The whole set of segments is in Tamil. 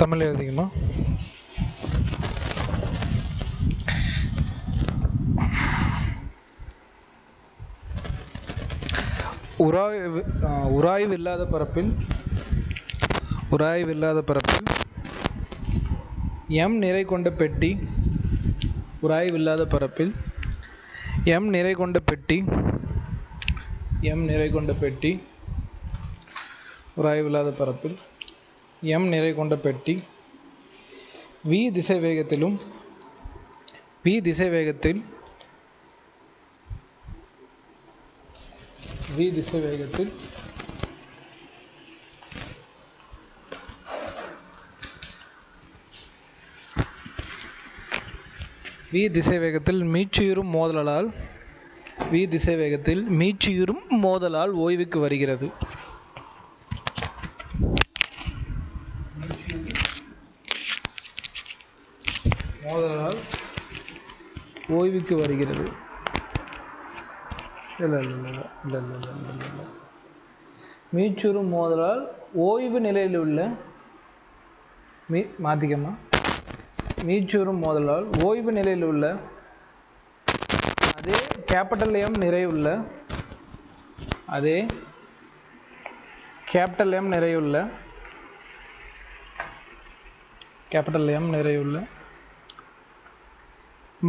தமிழ் எழுதிக்கமா. உராய்வு இல்லாத பரப்பில் m நிறை கொண்ட பெட்டி உராய்வில்லாத பரப்பில் m நிறை கொண்ட பெட்டி உராய்வில்லாத பரப்பில் m நிறை கொண்ட பெட்டி v திசைவேகத்தில் மீட்சியுறும் மோதலால் ஓய்வுக்கு வருகிறது. மீட்சியுறும் மோதலால் ஓய்வு நிலையில் உள்ள அதே கேபிட்டல் M நிறையுள்ள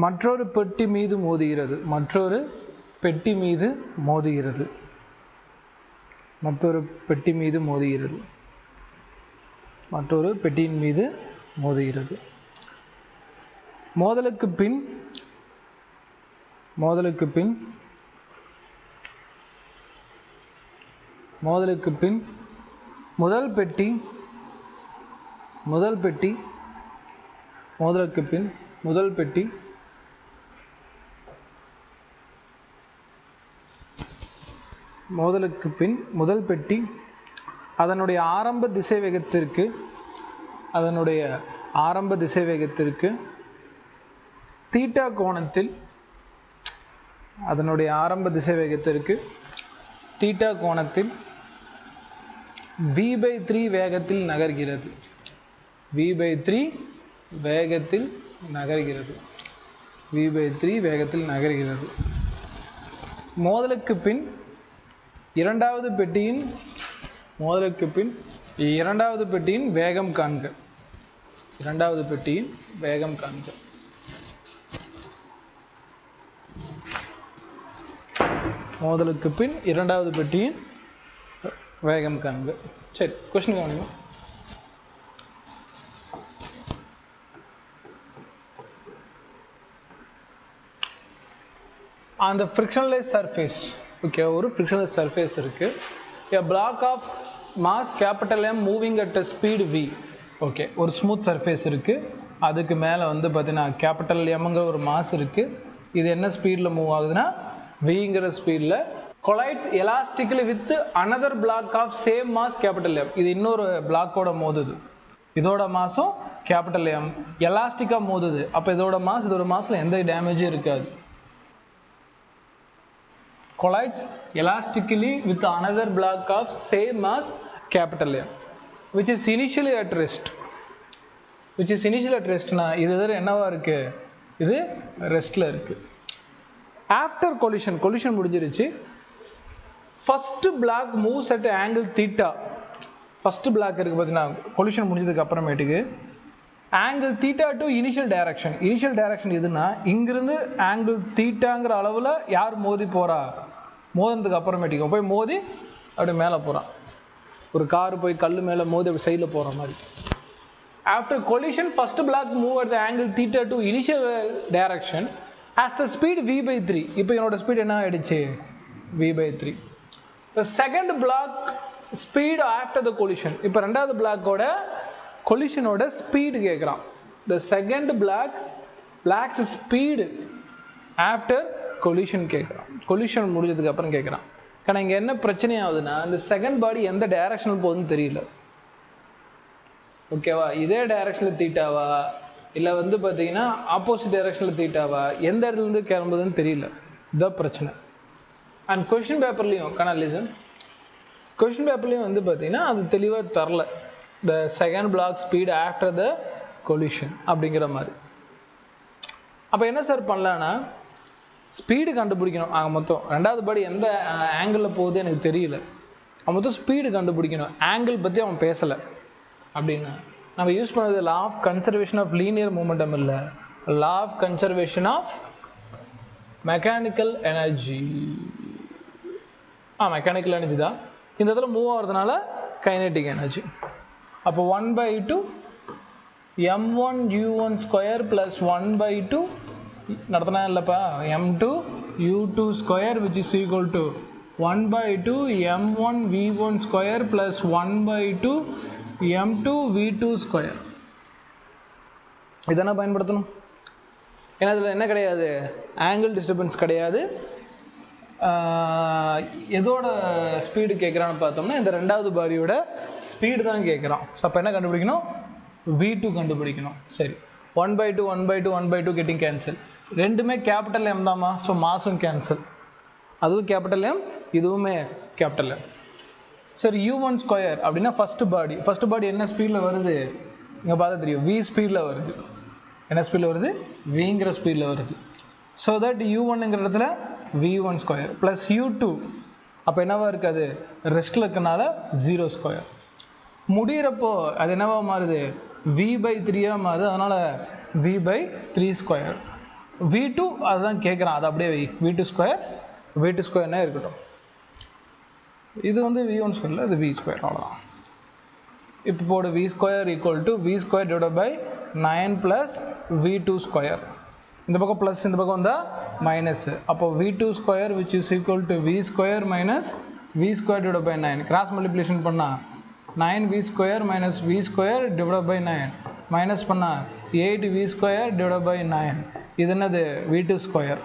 மற்றொரு பெட்டி மீது மோதுகிறது. மோதலுக்கு பின் முதல் பெட்டி அதனுடைய ஆரம்ப திசைவேகத்திற்கு தீட்டா கோணத்தில் v/3 வேகத்தில் நகர்கிறது. மோதலுக்கு பின் இரண்டாவது பெட்டியின் வேகம் காண்க. சரி, क्वेश्चन கவனிங்க. அந்த frictionless surface, ஓகே, ஒரு frictionless surface இருக்கு. a block of mass capital M moving at a speed v. Okay, ஒரு ஸ்மூத் சர்ஃபேஸ் இருக்கு. அதுக்கு மேலே வந்து பார்த்தீங்கன்னா கேபிட்டல் எம்ங்கிற ஒரு மாஸ் இருக்கு. இது என்ன ஸ்பீடில் மூவ் ஆகுதுன்னா விங்கிற ஸ்பீடில் collides elastically with another block of same mass capital M. இது இன்னொரு பிளாக்கோட மோதுது. இதோட மாஸும் கேபிட்டல் M எலாஸ்டிக்காக மோதுது. அப்போ இதோட மாஸில் எந்த டேமேஜும் இருக்காது. collides elastically with another block of same mass capital M which is initially at rest. னா இது என்னவா இருக்கு? இது ரெஸ்ட்ல இருக்கு. after collision முடிஞ்சிருச்சு. first block moves at angle theta. first block இருக்கு பார்த்தீங்கன்னா collision முடிஞ்சதுக்கு அப்புறமேட்டுக்கு angle theta to initial direction எதுனா இங்கிருந்து angle thetaங்கிற அளவில் யார் மோதி போறா? மோதினதுக்கு அப்புறமேட்டிக்கு போய் மோதி அப்படி மேலே போகிறான். ஒரு காரு போய் கல் மேலே மோதி அப்படி சைடில் போகிற மாதிரி. After collision first block move at the angle theta to initial direction as the speed v/3. இப்போ என்னோட ஸ்பீட் என்ன ஆயிடுச்சு? v/3. the second block speed after the collision. இப்போ ரெண்டாவது பிளாக்கோட கொலிஷனோட ஸ்பீடு கேட்குறான். the second black's speed after collision கேட்குறான். கொலிஷன் முடிஞ்சதுக்கு அப்புறம் கேட்குறான். ஆனால் இங்கே என்ன பிரச்சனை ஆகுதுன்னா இந்த செகண்ட் பாடி எந்த டைரக்ஷனில் போகுதுன்னு தெரியல. ஓகேவா? இதே டைரக்ஷனில் தீட்டாவா இல்லை வந்து பார்த்தீங்கன்னா ஆப்போசிட் டைரக்ஷனில் தீட்டாவா, எந்த இடத்துலேருந்து கிளம்புதுன்னு தெரியல. இதுதான் பிரச்சனை. அண்ட் கொஷின் பேப்பர்லேயும் வந்து பார்த்தீங்கன்னா அது தெளிவாக தரல. the second block speed after the collision அப்படிங்கிற மாதிரி. அப்போ என்ன சார் பண்ணலான்னா ஸ்பீடு கண்டுபிடிக்கணும். ஆக மொத்தம் ரெண்டாவது பாடி எந்த ஆங்கிளில் போகுது எனக்கு தெரியல, அவன் மொத்தம் ஸ்பீடு கண்டுபிடிக்கணும், ஆங்கிள் பற்றி அவன் பேசலை அப்படின்னா நம்ம யூஸ் பண்ணது law of conservation of linear momentum இல்லை, law of conservation of mechanical energy. Mechanical energy தான் இந்த இடத்துல மூவ் ஆகிறதுனால கைனெட்டிக் எனர்ஜி. அப்போ 1/2 m1 u1 ஸ்கொயர் ப்ளஸ் 1/2 நடத்தினா இல்லைப்பா m2 u2 square which is equal to 1/2 m1 v1 square plus 1/2 m2 v2 square. இதெல்லாம் பயன்படுத்தணும். ஏன்னா இதில் என்ன கிடையாது, ஆங்கிள் டிஸ்டர்பன்ஸ் கிடையாது. எதோட ஸ்பீடு கேட்குறான்னு பார்த்தோம்னா இந்த ரெண்டாவது பாடியோட ஸ்பீடு தான் கேட்குறான். ஸோ அப்போ என்ன கண்டுபிடிக்கணும், v2 கண்டுபிடிக்கணும். சரி 1/2 1/2 1/2 கெட்டிங் கேன்சல், ரெண்டுமே கேபிட்டல் எம் தாம்மா. ஸோ மாசும் கேன்சல், அதுவும் கேபிட்டல் எம் இதுவுமே கேபிட்டல் எம். சரி u1 ஸ்கொயர் அப்படின்னா ஃபஸ்ட்டு பாடி என்ன ஸ்பீடில் வருது இங்கே பார்த்தா தெரியும், v ஸ்பீடில் வருது. என்ன ஸ்பீடில் வருது, vங்கிற ஸ்பீடில் வருது. ஸோ தட் u1ங்கிற இடத்துல v1 ஸ்கொயர் ப்ளஸ் u2 அப்போ என்னவா இருக்காது, ரெஸ்ட்டில் இருக்கனால 0 ஸ்கொயர். முடிகிறப்போ அது என்னவா மாறுது, v/3 மாறுது, அதனால் v/3 ஸ்கொயர். v2 அதுதான் கேட்குறான், அது அப்படியே v2 ஸ்கொயர்னா இருக்கட்டும். இது வந்து v1 ஸ்கொயரில் இது v ஸ்கொயர், அவ்வளோதான். இப்போ போடு v square equal to v square divide by 9 plus v2 square. இந்த பக்கம் ப்ளஸ் இந்த பக்கம் வந்தால் மைனஸ். அப்போ v2 square which is equal to v square minus v square divide by 9. Cross multiplication பண்ணால் 9v square minus v square divide by 9 minus பண்ணால் 8v ஸ்கொயர் டிவைட் பை 9. இது என்னது, v2 ஸ்கொயர்.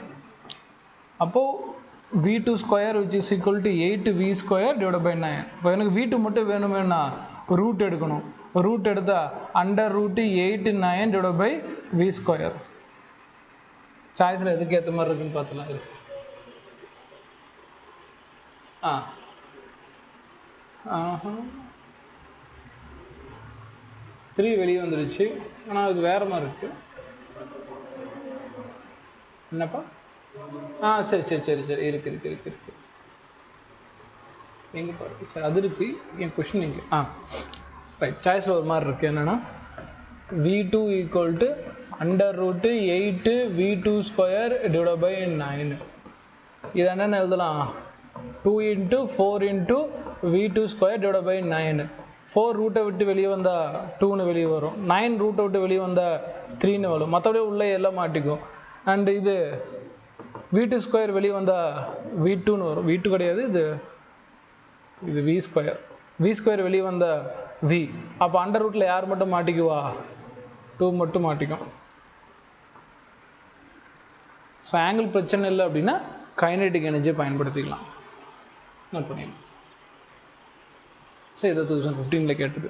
அப்போது v2 square which is equal to 8v square divide by 9. இப்போ எனக்கு v2 மட்டும் வேணுமேனா ரூட் எடுக்கணும். ரூட் எடுத்தால் √8 9 டிவைட் பை v ஸ்கொயர். சாய்ஸில் எதுக்கு ஏற்ற மாதிரி இருக்குன்னு பார்த்துலாம் இருக்கு. 3 வெளியே வந்துடுச்சு, ஆனால் அது வேற மாதிரி இருக்கு. என்னப்பா சரி இருக்கு எங்கே பாருங்க சார், அது இருக்கு என் கொஷின் இங்கே. ரைட், சாய்ஸில் ஒரு மாதிரி இருக்குது. என்னென்னா v2 equal to √8 v2 square divide by 9. இது என்னென்னு எழுதலாம், 2 × 4 × v2 ஸ்கொயர் டிவைட் பை 9. 4 ரூட்டை விட்டு வெளியே வந்தால் 2ன்னு வெளியே வரும், 9 ரூட்டை விட்டு வெளியே வந்தால் 3ன்னு வரும், மற்றபடி உள்ளே எல்லாம் மாட்டிக்கும். அண்டு இது v2 ஸ்கொயர் வெளியே வந்தால் v2ன்னு வரும், v2 கிடையாது, இது v ஸ்கொயர் வெளியே வந்தால் v. அப்போ அண்டர் ரூட்டில் யார் மட்டும் மாட்டிக்குவா, 2 மட்டும் மாட்டிக்கும். ஸோ ஆங்கிள் பிரச்சனை இல்லை அப்படின்னா கைனெட்டிக் எனர்ஜியை பயன்படுத்திக்கலாம். நோட் பண்ணிடலாம். ஸோ இதை 2015 கேட்டது.